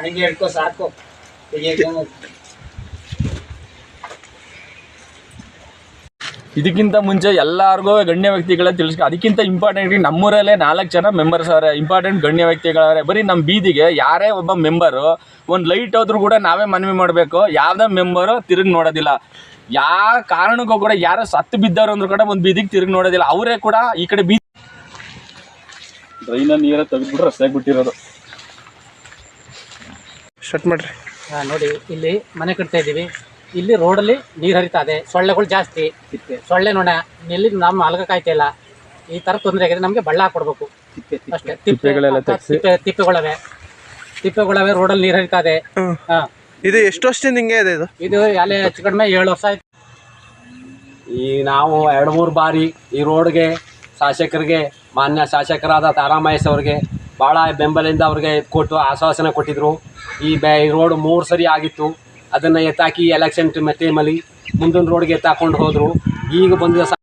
ಹಂಗೆ ಹೇಳ್ಕೊ ಸಾಕು. ಇದಕ್ಕಿಂತ ಮುಂಚೆ ಎಲ್ಲರಿಗೂ ಗಣ್ಯ ವ್ಯಕ್ತಿಗಳ ತಿಳಿಸ್ಕೊ. ಅದಕ್ಕಿಂತ ಇಂಪಾರ್ಟೆಂಟ್ ನಮ್ಮೂರಲ್ಲೇ 4 ಜನ ಮೆಂಬರ್ಸ್ ಅವರೇ, ಇಂಪಾರ್ಟೆಂಟ್ ಗಣ್ಯ ವ್ಯಕ್ತಿಗಳವರೇ. ಬರೀ ನಮ್ಮ ಬೀದಿಗೆ ಯಾರೇ ಒಬ್ಬ ಮೆಂಬರು ಒಂದು ಲೈಟ್ ಹೋದ್ರೂ ಕೂಡ ನಾವೇ ಮನವಿ ಮಾಡಬೇಕು. ಯಾವುದೇ ಮೆಂಬರು ತಿರುಗಿ ನೋಡೋದಿಲ್ಲ. ಯಾವ ಕಾರಣಕ್ಕೂ ಕೂಡ ಯಾರೋ ಸತ್ತು ಬಿದ್ದವರು ಅಂದ್ರೂ ಕೂಡ ಒಂದು ಬೀದಿಗೆ ತಿರುಗಿ ನೋಡೋದಿಲ್ಲ. ಅವರೇ ಕೂಡ ಈ ಕಡೆ ಬೀದಿ ಡ್ರೈನ ನೀರ ತೆಗೆದ್ಬಿಟ್ಟು ರಸ್ತೆಗೆ ಬಿಟ್ಟಿರೋದು. ಸ್ಟಾರ್ಟ್ ಮಾಡ್ರಿ. ನೋಡಿ, ಇಲ್ಲಿ ಮನೆ ಕಟ್ತಾ ಇದ್ದೀವಿ. ಇಲ್ಲಿ ರೋಡಲ್ಲಿ ನೀರು ಹರಿತಾ ಇದೆ. ಸೊಳ್ಳೆಗಳು ಜಾಸ್ತಿ, ಸೊಳ್ಳೆ ನೊಣ ಇಲ್ಲಿ ನಮ್ಮ ಅಲಗಕ್ಕಾಯ್ತಾ ಇಲ್ಲ. ಈ ಥರ ತೊಂದರೆ ಆಗಿದೆ. ನಮಗೆ ಬಳ್ಳ ಹಾಕ್ಕೊಡ್ಬೇಕು ಅಷ್ಟೇ. ತಿಪ್ಪೆಗಳವೆ ರೋಡಲ್ಲಿ ನೀರು ಹರಿತಾ ಇದೆ. ಇದು ಎಷ್ಟು ವರ್ಷದಿಂದ ಹಿಂಗೆ ಇದೆ? ಇದು ಅಲ್ಲಿ ಹೆಚ್ಚು ಕಡಿಮೆ 7 ವರ್ಷ ಆಯ್ತು. ಈ ನಾವು 2-3 ಬಾರಿ ಈ ರೋಡ್ಗೆ ಶಾಸಕರಿಗೆ, ಮಾನ್ಯ ಶಾಸಕರಾದ ತಾರಾಮಹೇಶ್ ಅವ್ರಿಗೆ ಭಾಳ ಬೆಂಬಲಿಂದ ಅವ್ರಿಗೆ ಕೊಟ್ಟು ಆಶ್ವಾಸನೆ ಕೊಟ್ಟಿದ್ರು. ಈ ರೋಡ್ 3 ಸರಿ ಆಗಿತ್ತು. ಅದನ್ನು ಎತ್ತಾಕಿ ಎಲೆಕ್ಷನ್ ಟೈಮಲ್ಲಿ ಮುಂದಿನ ರೋಡ್ಗೆ ಎತ್ತಾಕೊಂಡು ಹೋದರು. ಈಗ ಬಂದಿದ್ದ